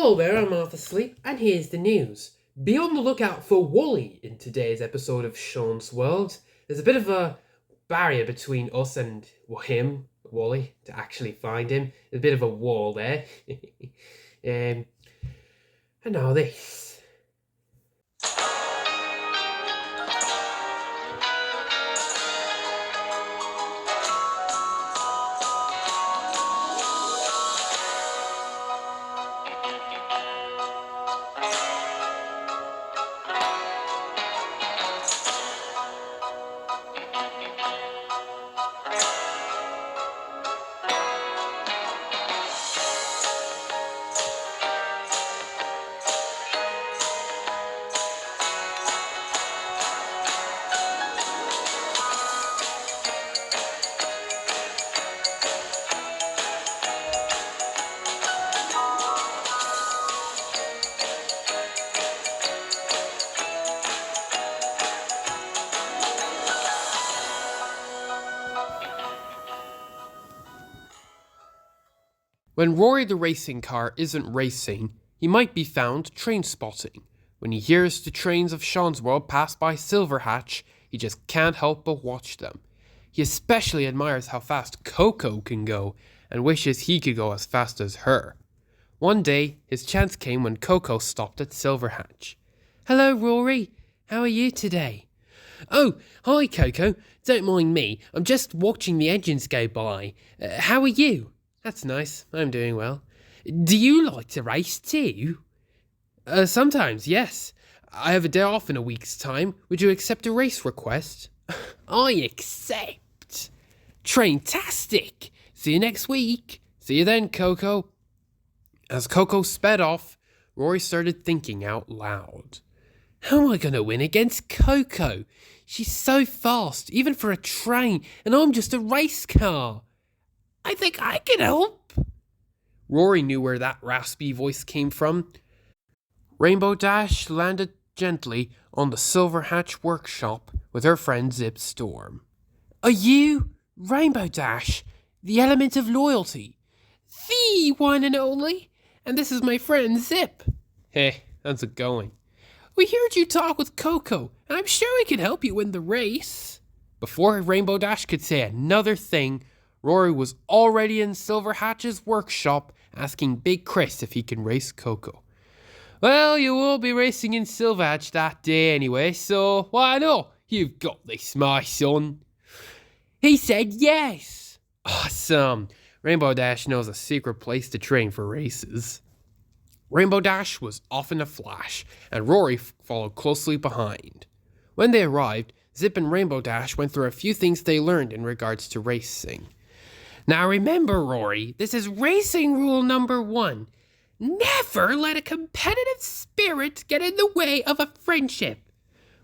Hello there, I'm Arthur Sleep, and here's the news. Be on the lookout for Wally in today's episode of Sean's World. There's a bit of a barrier between us and him, Wally, to actually find him. There's a bit of a wall there. And now this. When Rory the racing car isn't racing, he might be found train spotting. When he hears the trains of Sean's World pass by Silverhatch, he just can't help but watch them. He especially admires how fast Coco can go and wishes he could go as fast as her. One day, his chance came when Coco stopped at Silverhatch. "Hello, Rory. How are you today?" "Oh, hi, Coco. Don't mind me. I'm just watching the engines go by. How are you?" "That's nice. I'm doing well." "Do you like to race too?" Sometimes, yes. I have a day off in a week's time. Would you accept a race request?" "I accept." "Traintastic. See you next week." "See you then, Coco." As Coco sped off, Rory started thinking out loud. "How am I going to win against Coco? She's so fast, even for a train, and I'm just a race car. I think I can help." Rory knew where that raspy voice came from. Rainbow Dash landed gently on the Silverhatch workshop with her friend Zip Storm. "Are you Rainbow Dash, the element of loyalty?" "The one and only. And this is my friend Zip." "Hey, how's it going?" "We heard you talk with Coco, and I'm sure we can help you win the race." Before Rainbow Dash could say another thing, Rory was already in Silverhatch's workshop asking Big Chris if he can race Coco. "Well, you will be racing in Silverhatch that day anyway, so why not? You've got this, my son." "He said yes." "Awesome. Rainbow Dash knows a secret place to train for races." Rainbow Dash was off in a flash, and Rory followed closely behind. When they arrived, Zip and Rainbow Dash went through a few things they learned in regards to racing. "Now remember, Rory, this is racing rule number 1. Never let a competitive spirit get in the way of a friendship.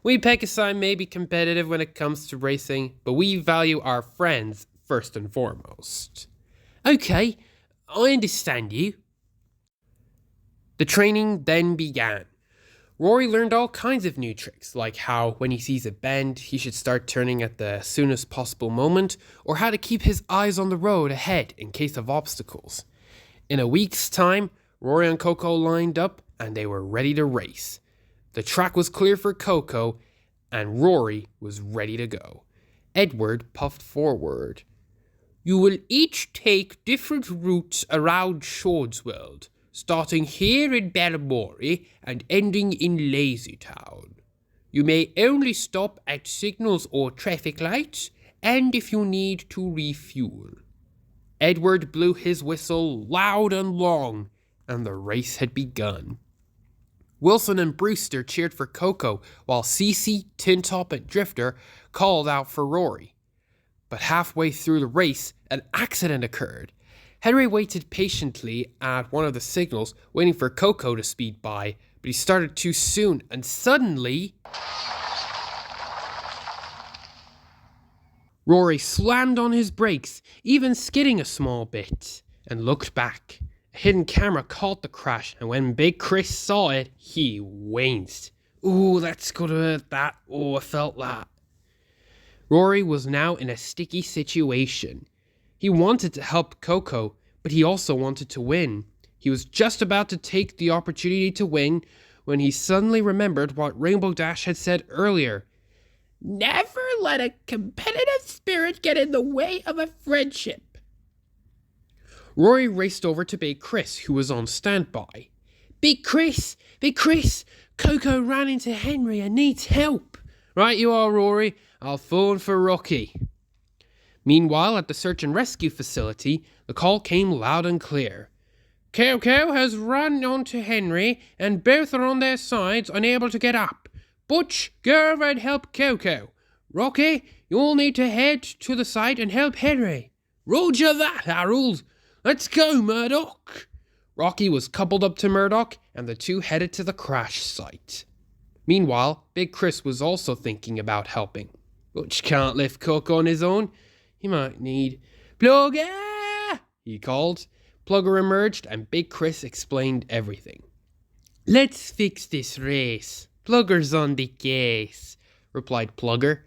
We Pegasi may be competitive when it comes to racing, but we value our friends first and foremost." "Okay, I understand you." The training then began. Rory learned all kinds of new tricks, like how when he sees a bend, he should start turning at the soonest possible moment, or how to keep his eyes on the road ahead in case of obstacles. In a week's time, Rory and Coco lined up, and they were ready to race. The track was clear for Coco, and Rory was ready to go. Edward puffed forward. "You will each take different routes around World, starting here in Bellamori and ending in Lazytown. You may only stop at signals or traffic lights, and if you need to refuel." Edward blew his whistle loud and long, and the race had begun. Wilson and Brewster cheered for Coco, while Cece, Tin Top, and Drifter called out for Rory. But halfway through the race, an accident occurred. Henry waited patiently at one of the signals, waiting for Coco to speed by, but he started too soon, and suddenly Rory slammed on his brakes, even skidding a small bit, and looked back. A hidden camera caught the crash, and when Big Chris saw it, he winced. "Ooh, that's gonna hurt that. Oh, I felt that." Rory was now in a sticky situation. He wanted to help Coco, but he also wanted to win. He was just about to take the opportunity to win when he suddenly remembered what Rainbow Dash had said earlier. Never let a competitive spirit get in the way of a friendship. Rory raced over to Big Chris, who was on standby. Big Chris! Coco ran into Henry and needs help. Right you are, Rory. I'll phone for Rocky. Meanwhile, at the search and rescue facility, the call came loud and clear. Coco has run onto Henry, and both are on their sides, unable to get up. Butch, go over and help Coco. Rocky, you'll need to head to the site and help Henry. Roger that, Harold. Let's go, Murdoch. Rocky was coupled up to Murdoch, and the two headed to the crash site. Meanwhile, Big Chris was also thinking about helping. Butch can't lift Coco on his own. He might need... Plugger! He called. Plugger emerged, and Big Chris explained everything. Let's fix this race. Plugger's on the case, replied Plugger.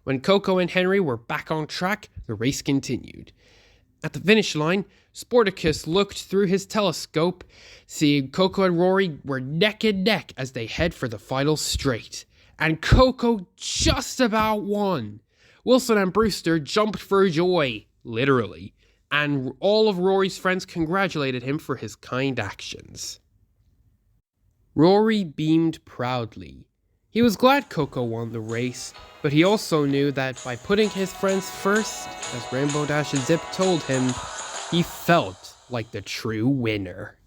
When Coco and Henry were back on track, the race continued. At the finish line, Sporticus looked through his telescope, seeing Coco and Rory were neck and neck as they head for the final straight. And Coco just about won. Wilson and Brewster jumped for joy, literally, and all of Rory's friends congratulated him for his kind actions. Rory beamed proudly. He was glad Coco won the race, but he also knew that by putting his friends first, as Rainbow Dash and Zip told him, he felt like the true winner.